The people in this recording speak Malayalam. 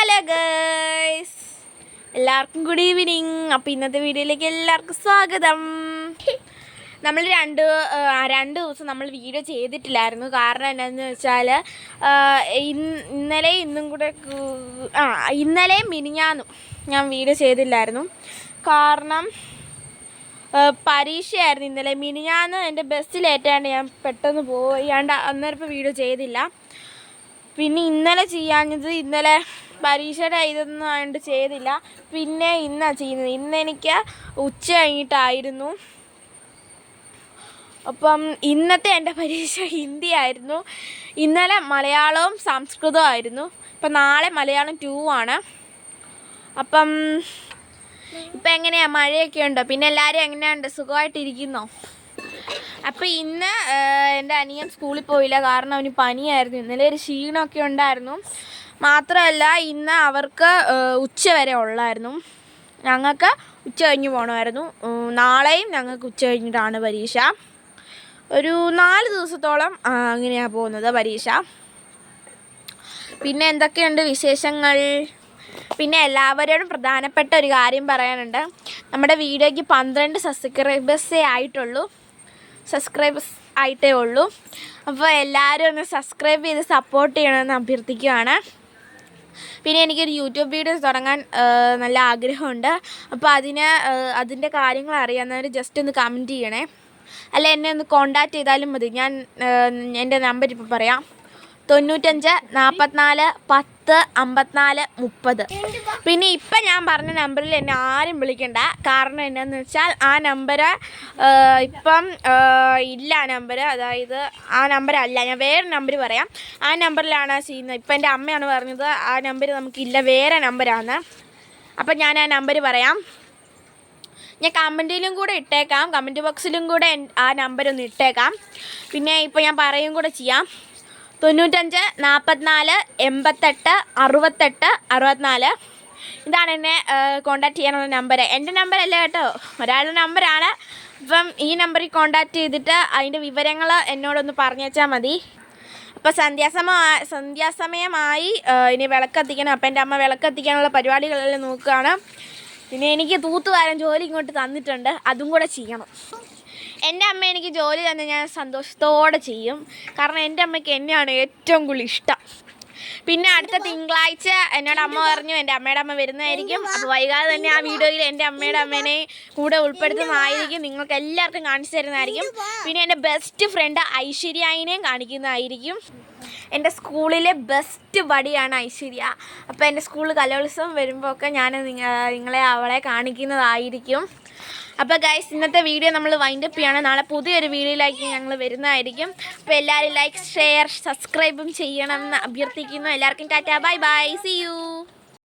ഹലോ ഗൈസ്, എല്ലാവർക്കും ഗുഡ് ഈവനിങ്. അപ്പോൾ ഇന്നത്തെ വീഡിയോയിലേക്ക് എല്ലാവർക്കും സ്വാഗതം. നമ്മൾ രണ്ട് ദിവസം നമ്മൾ വീഡിയോ ചെയ്തിട്ടില്ലായിരുന്നു. കാരണം എന്താണെന്ന് വെച്ചാൽ ഇന്നലെയും മിനിഞ്ഞാന്നും ഞാൻ വീഡിയോ ചെയ്തില്ലായിരുന്നു. കാരണം പരീക്ഷയായിരുന്നു ഇന്നലെ. മിനിഞ്ഞാന്ന് എൻ്റെ ബസ്സിലേറ്റാണ്ട് ഞാൻ പെട്ടെന്ന് പോയാണ്ട് അന്നേരം ഇപ്പോൾ വീഡിയോ ചെയ്തില്ല. പിന്നെ ഇന്നലെ ചെയ്യാഞ്ഞത്, ഇന്നലെ പരീക്ഷയുടെ ഇതൊന്നും ആയതുകൊണ്ട് ചെയ്തില്ല. പിന്നെ ഇന്നാണ് ചെയ്യുന്നത്. ഇന്നെനിക്ക് ഉച്ച കഴിഞ്ഞിട്ടായിരുന്നു. അപ്പം ഇന്നത്തെ എൻ്റെ പരീക്ഷ ഹിന്ദി ആയിരുന്നു. ഇന്നലെ മലയാളവും സംസ്കൃതവും ആയിരുന്നു. അപ്പം നാളെ മലയാളം 2 ആണ്. അപ്പം ഇപ്പം എങ്ങനെയാണ്, മഴയൊക്കെ ഉണ്ടോ? പിന്നെ എല്ലാവരും എങ്ങനെയുണ്ട്, സുഖമായിട്ടിരിക്കുന്നോ? അപ്പോൾ ഇന്ന് എൻ്റെ അനിയൻ സ്കൂളിൽ പോയില്ല. കാരണം അവന് പനിയായിരുന്നു. ഇന്നലെ ഒരു ക്ഷീണമൊക്കെ ഉണ്ടായിരുന്നു. മാത്രമല്ല ഇന്ന് അവർക്ക് ഉച്ച വരെ ഉള്ളായിരുന്നു. ഞങ്ങൾക്ക് ഉച്ച കഴിഞ്ഞ് പോകണമായിരുന്നു. നാളെയും ഞങ്ങൾക്ക് ഉച്ച കഴിഞ്ഞിട്ടാണ് പരീക്ഷ. ഒരു 4 ദിവസത്തോളം അങ്ങനെയാണ് പോകുന്നത് പരീക്ഷ. പിന്നെ എന്തൊക്കെയുണ്ട് വിശേഷങ്ങൾ? പിന്നെ എല്ലാവരോടും പ്രധാനപ്പെട്ട ഒരു കാര്യം പറയാനുണ്ട്. നമ്മുടെ വീഡിയോയ്ക്ക് 12 സബ്സ്ക്രൈബേഴ്സേ ആയിട്ടേ ഉള്ളൂ. അപ്പോൾ എല്ലാവരും ഒന്ന് സബ്സ്ക്രൈബ് ചെയ്ത് സപ്പോർട്ട് ചെയ്യണമെന്ന് അഭ്യർത്ഥിക്കുകയാണ്. പിന്നെ എനിക്കൊരു യൂട്യൂബ് വീഡിയോസ് തുടങ്ങാൻ നല്ല ആഗ്രഹമുണ്ട്. അപ്പോൾ അതിൻ്റെ കാര്യങ്ങൾ അറിയാവുന്നവർ ജസ്റ്റ് ഒന്ന് കമൻറ്റ് ചെയ്യണേ. അല്ല, എന്നെ ഒന്ന് കോൺടാക്റ്റ് ചെയ്താലും മതി. ഞാൻ എൻ്റെ നമ്പർ ഇപ്പോൾ പറയാം: 95 44 10 54 30. പിന്നെ ഇപ്പം ഞാൻ പറഞ്ഞ നമ്പറിൽ എന്നെ ആരും വിളിക്കണ്ട. കാരണം എന്താണെന്ന് വെച്ചാൽ ആ നമ്പർ ഇപ്പം ഇല്ല. ആ നമ്പർ, അതായത് ആ നമ്പരല്ല, ഞാൻ വേറെ നമ്പർ പറയാം. ആ നമ്പറിലാണ് ചെയ്യുന്നത്. ഇപ്പം എൻ്റെ അമ്മയാണ് പറഞ്ഞത് ആ നമ്പർ നമുക്കില്ല, വേറെ നമ്പറാണ്. അപ്പം ഞാൻ ആ നമ്പർ പറയാം. ഞാൻ കമൻറ്റിലും കൂടെ ഇട്ടേക്കാം, കമൻറ്റ് ബോക്സിലും കൂടെ ആ നമ്പരൊന്ന് ഇട്ടേക്കാം. പിന്നെ ഇപ്പോൾ ഞാൻ പറയും കൂടെ ചെയ്യാം: 95 44 88 68 64. ഇതാണ് എന്നെ കോൺടാക്റ്റ് ചെയ്യാനുള്ള നമ്പർ. എൻ്റെ നമ്പരല്ല കേട്ടോ, ഒരാളുടെ നമ്പറാണ്. അപ്പം ഈ നമ്പറിൽ കോൺടാക്റ്റ് ചെയ്തിട്ട് അതിൻ്റെ വിവരങ്ങൾ എന്നോടൊന്ന് പറഞ്ഞേച്ചാൽ മതി. അപ്പോൾ സന്ധ്യാസമയമായി. ഇനി വിളക്കത്തിക്കണം. അപ്പം എൻ്റെ അമ്മ വിളക്കത്തിക്കാനുള്ള പരിപാടികളെല്ലാം നോക്കുകയാണ്. പിന്നെ എനിക്ക് തൂത്തുവാരാൻ ജോലി ഇങ്ങോട്ട് തന്നിട്ടുണ്ട്, അതും കൂടെ ചെയ്യണം. എൻ്റെ അമ്മ എനിക്ക് ജോലി തന്നെ ഞാൻ സന്തോഷത്തോടെ ചെയ്യും. കാരണം എൻ്റെ അമ്മയ്ക്ക് എന്നെയാണ് ഏറ്റവും കൂടുതൽ ഇഷ്ടം. പിന്നെ അടുത്ത തിങ്കളാഴ്ച എന്നോട് അമ്മ പറഞ്ഞു എൻ്റെ അമ്മയുടെ അമ്മ വരുന്നതായിരിക്കും. അപ്പോൾ വൈകാതെ തന്നെ ആ വീഡിയോയിൽ എൻ്റെ അമ്മയുടെ അമ്മേനെ കൂടെ ഉൾപ്പെടുത്തുന്നതായിരിക്കും. നിങ്ങൾക്ക് എല്ലാവർക്കും കാണിച്ചു തരുന്നതായിരിക്കും. പിന്നെ എൻ്റെ ബെസ്റ്റ് ഫ്രണ്ട് ഐശ്വര്യനെയും കാണിക്കുന്നതായിരിക്കും. എൻ്റെ സ്കൂളിലെ ബെസ്റ്റ് ബഡിയാണ് ഐശ്വര്യ. അപ്പോൾ എൻ്റെ സ്കൂളിൽ കലോത്സവം വരുമ്പോൾ ഒക്കെ ഞാൻ അവളെ കാണിക്കുന്നതായിരിക്കും. അപ്പോൾ ഗൈസ്, ഇന്നത്തെ വീഡിയോ നമ്മൾ വൈൻഡപ്പ് ചെയ്യാണ്. നാളെ പുതിയൊരു വീഡിയോയിലേക്ക് ഞങ്ങൾ വരുന്നതായിരിക്കും. അപ്പോൾ എല്ലാവരും ലൈക്ക്, ഷെയർ, സബ്സ്ക്രൈബും ചെയ്യണമെന്ന് അഭ്യർത്ഥിക്കുന്നു. എല്ലാവർക്കും tata, bye bye, see U.